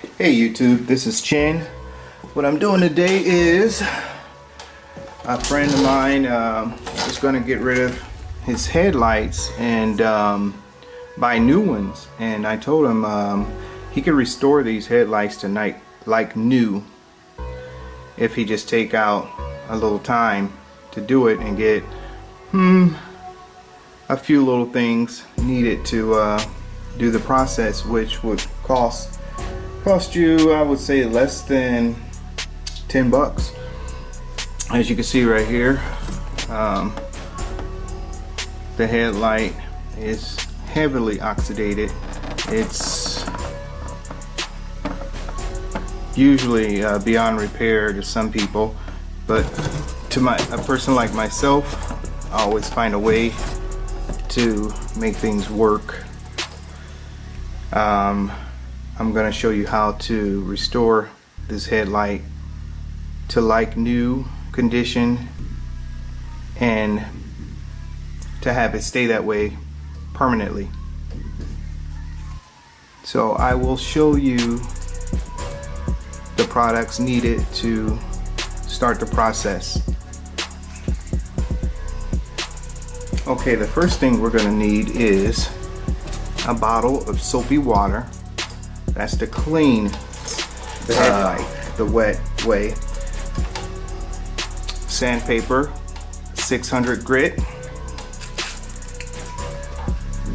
Hey YouTube, this is Chin. What I'm doing today is a friend of mine is going to get rid of his headlights and buy new ones. And I told him he could restore these headlights tonight like new if he just take out a little time to do it and get a few little things needed to do the process, which would cost you, I would say, less than 10 bucks. As you can see right here, the headlight is heavily oxidated. It's usually beyond repair to some people, but to a person like myself, I always find a way to make things work. I'm going to show you how to restore this headlight to like new condition and to have it stay that way permanently. So I will show you the products needed to start the process. Okay, the first thing we're going to need is a bottle of soapy water. That's to clean the headlight the wet way. Sandpaper, 600 grit.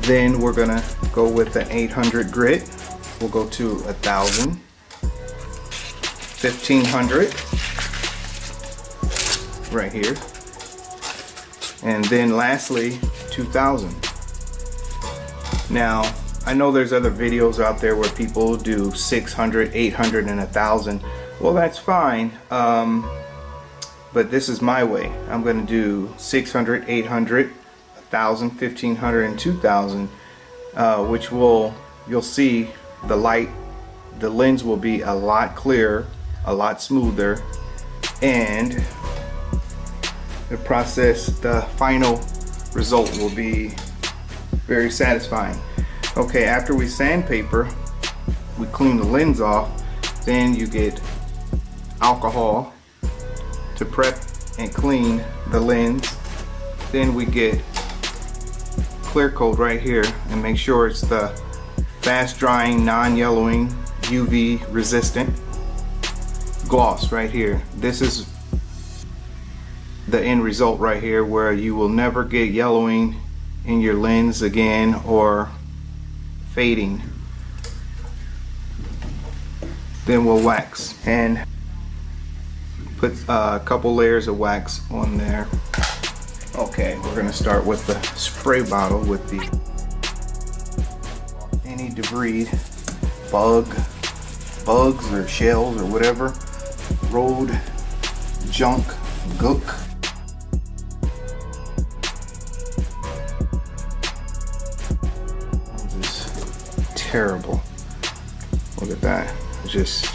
Then we're gonna go with the 800 grit. We'll go to 1,000, 1,500 right here, and then lastly 2,000. Now, I know there's other videos out there where people do 600, 800, and 1,000. Well, that's fine, but this is my way. I'm going to do 600, 800, 1,000, 1,500, and 2,000, which you'll see the lens will be a lot clearer, a lot smoother, and the final result will be very satisfying. Okay, after we sandpaper, we clean the lens off, then you get alcohol to prep and clean the lens. Then we get clear coat right here and make sure it's the fast drying, non-yellowing, UV resistant gloss right here. This is the end result right here, where you will never get yellowing in your lens again or fading. Then we'll wax and put a couple layers of wax on there. Okay, we're gonna start with the spray bottle with any debris, bugs or shells or whatever, road junk, gook. Terrible. Look at that. It's just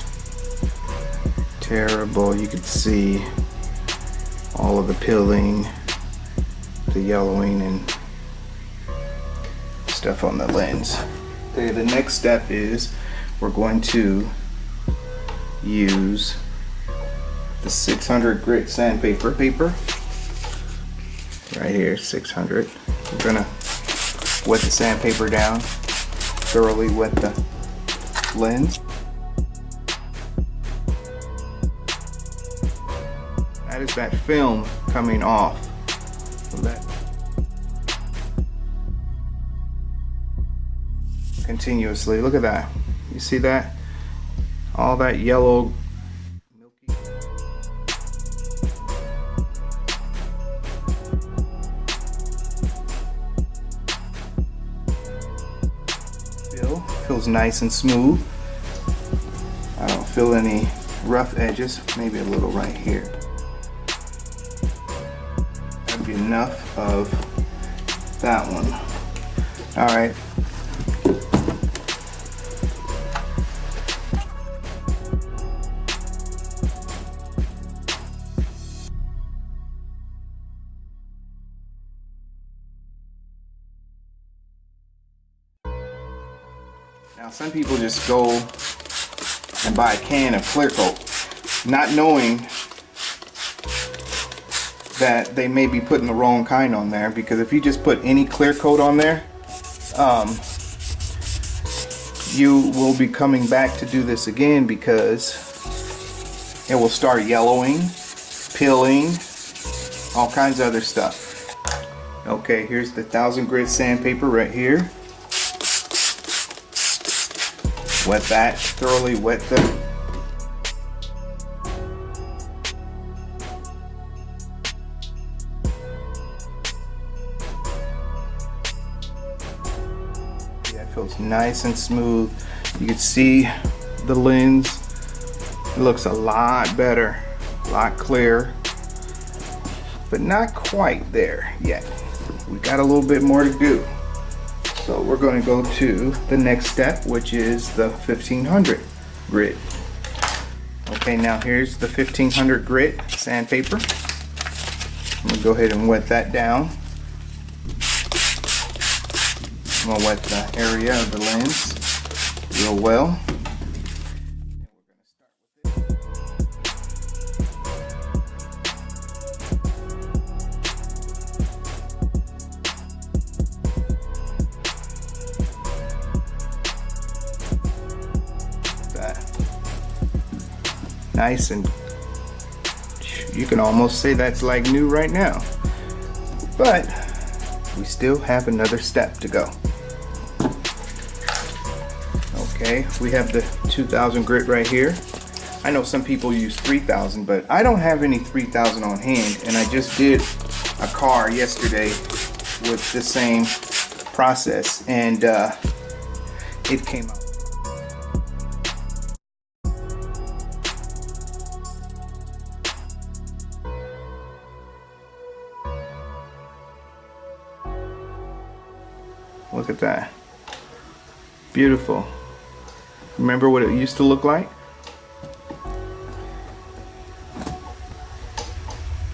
terrible. You can see all of the peeling, the yellowing, and stuff on the lens. Okay, the next step is we're going to use the 600 grit sandpaper right here, 600. We're gonna wet the sandpaper down, thoroughly wet the lens. That is that film coming off of that continuously. Look at that. You see that? All that yellow milky feels nice and smooth. I don't feel any rough edges, maybe a little right here. That'd be enough of that one. All right. Now some people just go and buy a can of clear coat, not knowing that they may be putting the wrong kind on there, because if you just put any clear coat on there, you will be coming back to do this again, because it will start yellowing, peeling, all kinds of other stuff. Okay, here's the 1000 grit sandpaper right here. Wet that, thoroughly wet them. Yeah, it feels nice and smooth. You can see the lens. It looks a lot better, a lot clearer, but not quite there yet. We got a little bit more to do. So we're going to go to the next step, which is the 1500 grit. Okay, now here's the 1500 grit sandpaper. I'm going to go ahead and wet that down. I'm going to wet the area of the lens real well. Nice, and you can almost say that's like new right now, but we still have another step to go. Okay, we have the 2000 grit right here. I know some people use 3000, but I don't have any 3000 on hand, and I just did a car yesterday with the same process, and it came out. Look at that. Beautiful. Remember what it used to look like?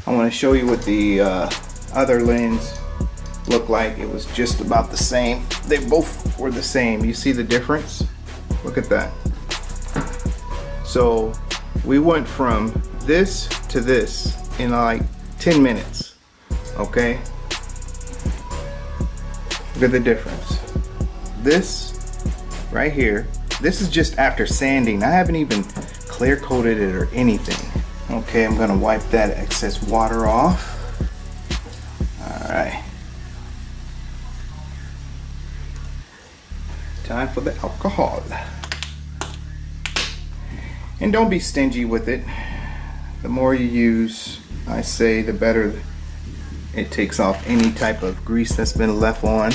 I want to show you what the other lens looked like. It was just about the same. They both were the same. You see the difference? Look at that. So we went from this to this in like 10 minutes. Okay? Look at the difference. This right here, this is just after sanding. I haven't even clear coated it or anything. Okay, I'm gonna wipe that excess water off. All right. Time for the alcohol. And don't be stingy with it. The more you use, I say, the better it takes off any type of grease that's been left on.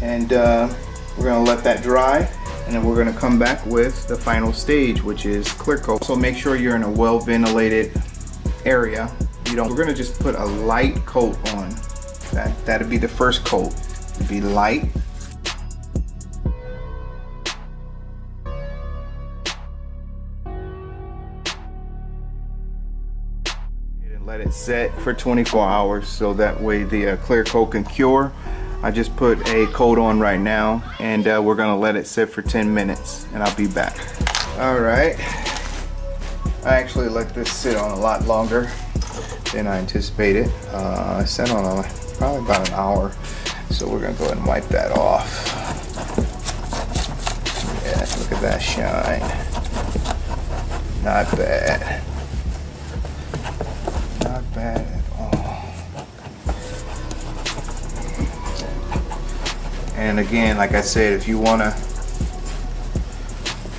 And we're going to let that dry, and then we're going to come back with the final stage, which is clear coat. So make sure you're in a well ventilated area. We're going to just put a light coat on. That'd be the first coat. It'd be light. And let it set for 24 hours so that way the clear coat can cure. I just put a coat on right now, and we're gonna let it sit for 10 minutes, and I'll be back. All right. I actually let this sit on a lot longer than I anticipated. I sat on probably about an hour, so we're gonna go ahead and wipe that off. Yeah, look at that shine. Not bad. Not bad at all. And again, like I said, if you wanna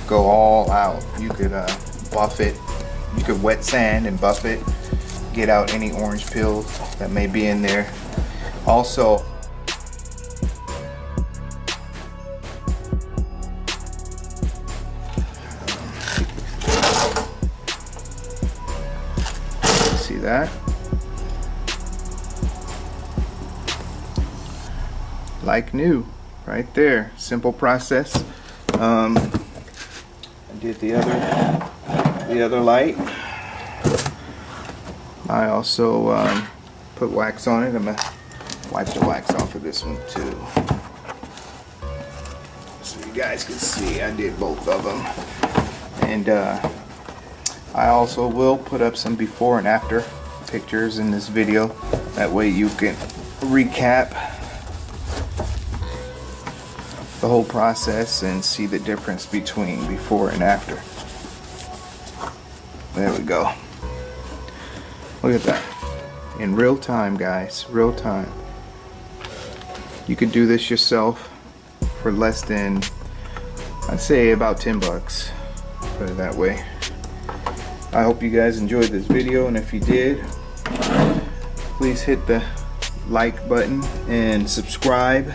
go all out, you could buff it. You could wet sand and buff it, get out any orange peels that may be in there. Also, see that? Like new, right there. Simple process. I did the other the other light. I also put wax on it. I'm gonna wipe the wax off of this one too, so you guys can see I did both of them. And I also will put up some before and after pictures in this video. That way you can recap the whole process and see the difference between before and after. There we go. Look at that. In real time, guys. Real time. You could do this yourself for less than, I'd say about 10 bucks. Put it that way. I hope you guys enjoyed this video, and if you did, please hit the like button and subscribe.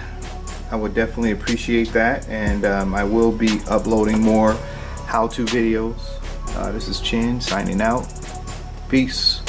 I would definitely appreciate that, and I will be uploading more how-to videos. This is Chin signing out. Peace.